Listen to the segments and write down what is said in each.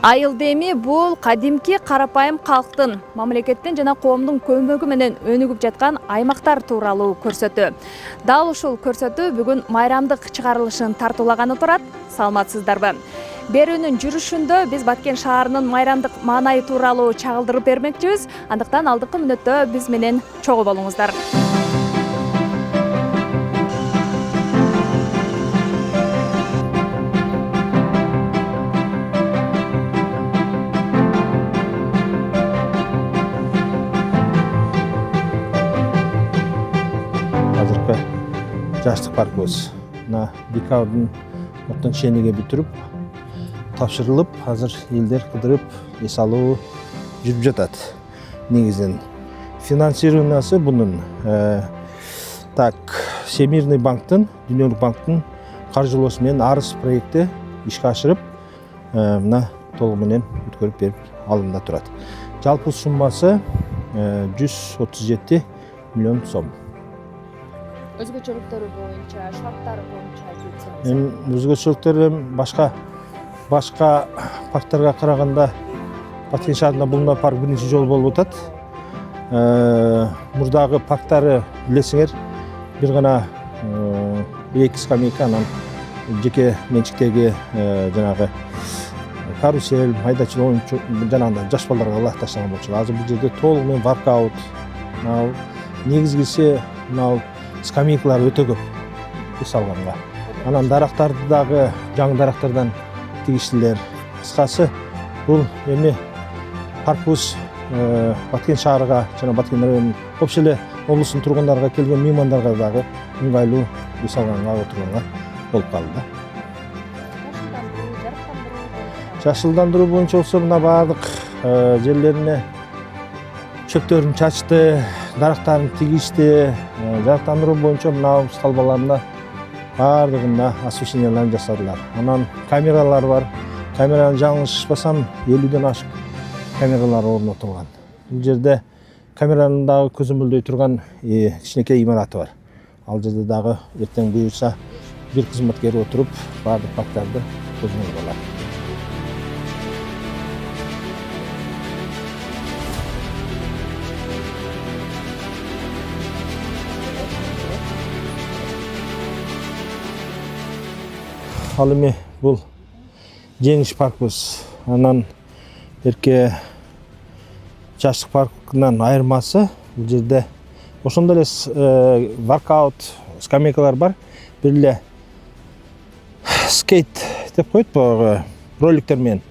Айыл деми бул кадимки карапайым калктын мамлекеттен жана коомдун көмөгү менен өнүгүп жаткан аймактар тууралуу көрсөтүү. Дал ушул көрсөтүү бүгүн майрамдык чыгарылышын тартуулаганы турат. Саламатсыздарбы? Берүүнүн жүрүшүндө биз Баткен шаарынын майрамдык маанайы тууралуу чагылдырып бермекчибиз. Андыктан алдыңкы мүнөттө биз менен чогуу болуңуздар. Жаштык паркыбыз декабрдын оттон чениге бүтүрүп тапшырылып, азыр элдер кыдырып эс алуу жүрүп жатат. Негизинен финансированиясы бунун Всемирный банктын, Дүйнөлүк банктын каржылоосу менен арыз проекти ишке ашырып, мына толугу менен өткөрүп берип алымда турат. Жалпы суммасы 137 миллион сом. Өзгөчөлүктөрү боюнча, шарттары боюнча айтсаңыз. Өзгөчөлүктөр башка парктарга караганда Баткен шаарында бул парк биринчи жолу болуп атат. Мурдагы парктары билесиңер, бир гана эки скамейка, анан жеке менчиктеги жанагы карусель, майдачыл оюнчу жанагындай жаш балдарга ылайык таштаган болчу. Азыр бул жерде толугу менен воркаут, негизгиси скамейкалар өтө көп эс алганга. Анан дарактарды дагы жаңы дарактардан тигиштилер. Кыскасы бул эми паркыбыз Баткен шаарыга жана Баткен районунун вообще эле облустун тургундарга келген меймандарга дагы ыңгайлуу эс алганга отурганга болуп калды. Жашылдандыруу боюнча болсо мына баардык жерлерине чөптөрүн чачты, дарактарын тигишти. Жарыктандыруу боюнча мына столбаларына баардыгына освещенияларын жасадылар. Анан камералар бар. Камераны жаңылышпасам 50ден ашык камералар орнотулган. Бул жерде камеранын дагы көзөмөлдөй турган кичинекей имараты бар. Ал жерде дагы эртең буюрса бир кызматкер отуруп баардык парктарды көзөмөлдөй алат. Ал эми бул жеңиш паркыбыз. Анан эрке жаштык паркынан айырмасы бул жерде ошондой эле воркаут скамейкалар бар. Бир эле скейт деп коет баягы роликтер менен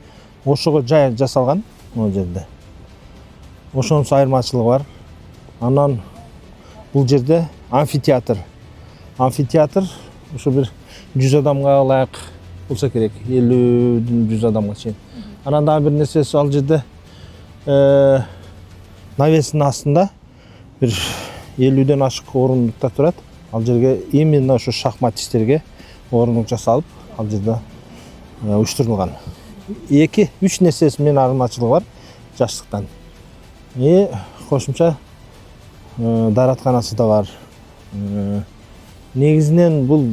ошого жай жасалган бул жерде. Ошонусу айырмачылыгы бар. Анан бул жерде амфитеатр. Амфитеатр ушу бир 100 адамга ылайык болсо керек, 50-ден 100 адамга чейин. Анан дагы бир нерсеси ал жерде навестин астында бир 50ден ашык орундуктар турат. Ал жерге именно ошо шахматисттерге орундук жасалып, ал жерде уюштурулган. 2-3 нерсеси менен айырмачылыгы бар жаштыктан. Кошумча дааратканасы да бар. Негизинен бул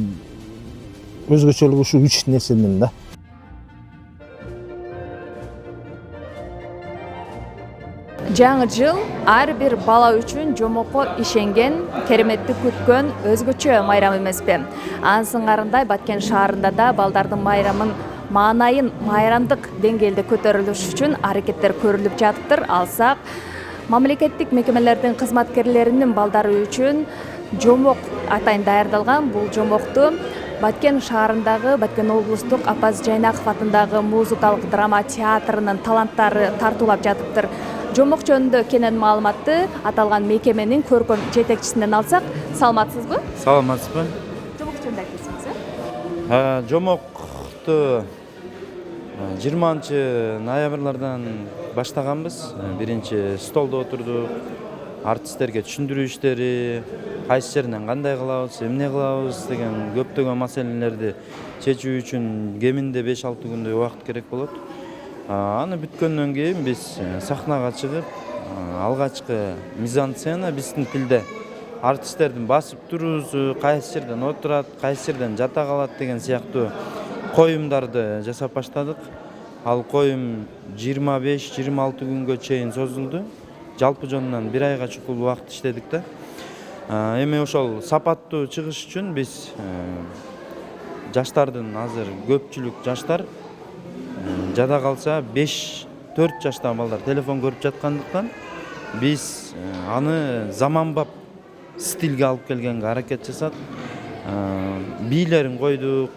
өзгөчөлүгү ушу 3 нерседен да. Жаңы жыл ар бир бала үчүн жомокко ишенген, кереметти күткөн өзгөчө майрам эмеспи? Анын сыңарындай Баткен шаарында да балдардын майрамын маанайын майрамдык деңгээлде көтөрүлүш үчүн аракеттер көрүлүп жатыптыр. Алсак, мамлекеттик мекемелердин кызматкерлеринин балдары үчүн жомок атайын даярдалган. Бул жомокту Баткен шаарындагы Баткен облустук Апаз Жайнаков атындагы музыкалык драма театрынын таланттары тартуулап жатыптыр. Жомок жөнүндө кенен маалыматты аталган мекеменин көркөм жетекчисинен алсак, саламатсызбы? Саламатсызбы? Жомок жөнүндө айтсаңыз. Жомокту 20 ноябрлардан баштаганбыз. Биринчи столдо отурдук, артисттерге түшүндүрүү иштери, кайсы жеринен кандай кылабыз, эмне кылабыз деген көптөгөн маселелерди чечүү үчүн кеминде 5-6 күндөй убакыт керек болот. Аны бүткөндөн кийин биз сахнага чыгып, алгачкы мизансцена биздин тилде артисттердин басып туруусу, кайсы жерден отурат, кайсы жерден жата калат деген сыяктуу коюмдарды жасап баштадык. Ал коюм 25-26 күнгө чейин созулду. Жалпы жонунан 1 айга чукул убакыт иштедик да. Эми ошол сапаттуу чыгыш үчүн биз жаштардын азыр көпчүлүк жаштар жада калса 5-4 жаштагы балдар телефон көрүп жаткандыктан биз аны заманбап стилге алып келгенге аракет жасап бийлерин койдук.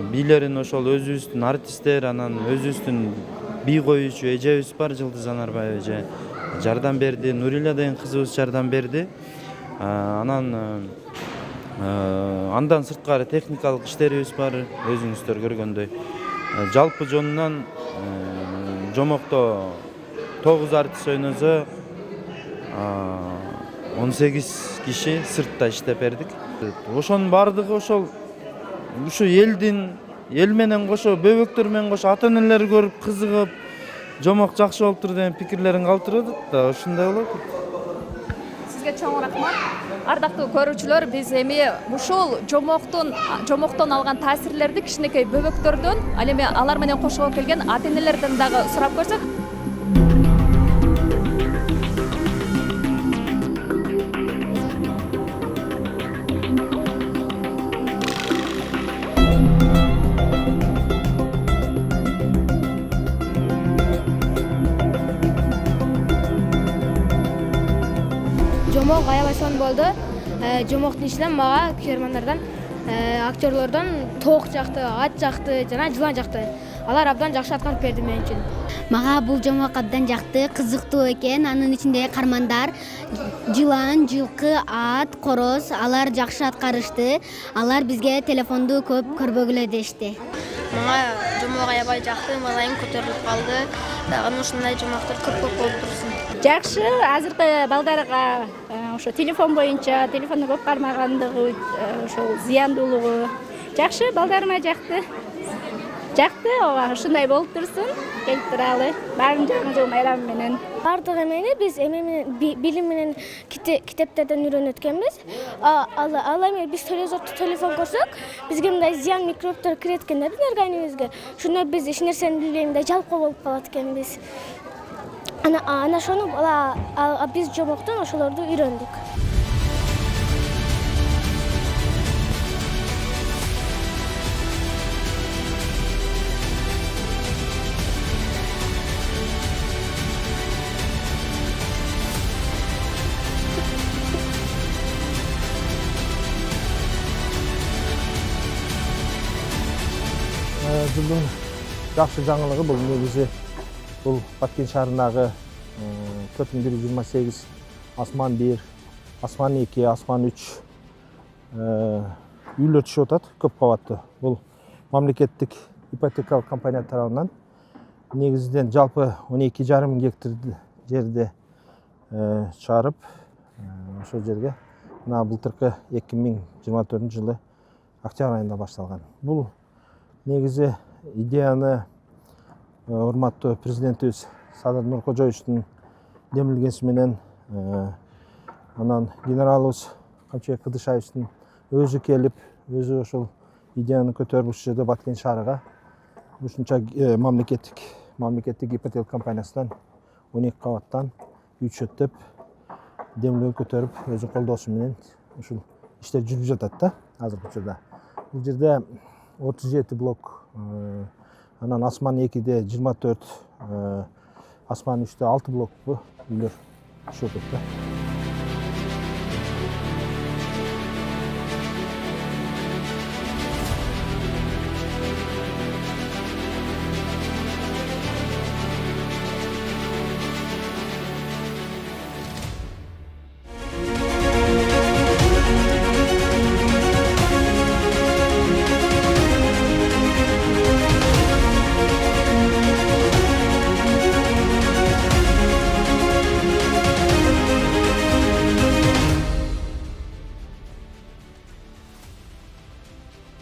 Бийлерин ошол өзүбүздүн артисттер, анан өзүбүздүн бий коюучу эжебиз бар, Жылдыз Анарбаева эже жардам берди, Нурила деген кызыбыз жардам берди. Андан сырткары техникалык иштерибиз бар, өзүңүздөр көргөндөй. Жалпы жонунан жомокто 9 артист ойносо 18 киши сыртта иштеп бердик. Ошонун баардыгы ошол ушу эл менен кошо, бөбөктөр менен кошо ата-энелер көрүп кызыгып, жомок жакшы болуптур деген пикирлерин калтырып атат да, ушундай болот. Сизге чоң рахмат. Ардактуу көрүүчүлөр, биз эми ушул жомоктон алган таасирлерди кичинекей бөбөктөрдөн, ал эми алар менен кошо келген ата-энелерден дагы сурап көрсөк. Жомок аябай сонун болду. Жомоктун ичинен мага көрөрмандардан, актерлордон тоок жакты, ат жакты жана жылан жакты. Алар абдан жакшы аткарып берди мен үчүн. Мага бул жомок абдан жакты, кызыктуу экен. Анын ичинде кармандар, жылан, жылкы, ат, короз, алар жакшы аткарышты. Алар бизге телефонду көп көрбөгүлө дешти. Мага жомок аябай жакты, мазайым көтөрүлүп калды. Дагы ушундай жомоктор көп болуп турсун. Жакшы, азыркы балдарга ошо телефон боюнча, телефонду көп кармагандыгы, ошол зыяндуулугу жакшы, балдарыма жакты. Жакты, ооба, ушундай болуп турсун. Келип туралы. Баарын жаңы жыл майрамы менен. Бардык эмени биз билим менен китептерден үйрөнүп өткөнбүз. Ал эми биз телефон көрсөк, бизге мындай зыян микробтор кирет экен да биздин организмибизге. Шуну биз эч нерсени билбей мындай жалкоо болуп калат экенбиз. Ана ошону биз жомоктон ошолорду үйрөндүк. Жылдың жакшы жаңылыгы бул негизи бул Баткен шаарындагы 4128 Асман 1, Асман 2, Асман 3 үйлөр түшүп атат, көп кабаттуу. Бул мамлекеттик ипотекалык компания тарабынан негизинен жалпы 12,5 мың гектар жерди чыгарып, ошол жерге мына былтыркы 2024 жылы октябрь айында башталган. Бул негизи идеяны урматтуу президентибиз Садыр Нуркожоевичтин демилгеси менен, анан генералыбыз Камчыбек Кыдышаевичтин өзү келип, өзү ошол идеяны көтөрүп ушул жерде Баткен шаарыга ушунча мамлекеттик ипотека компаниясынан 12 кабаттан үй чөптөп демилге көтөрүп, өзү колдоосу менен ушул иштер жүрүп жатат да азыркы учурда. Бул жерде 37 блок, анан Асман 2-де 24, Асман 3-те 6 блок үйлөр түшүп атат да.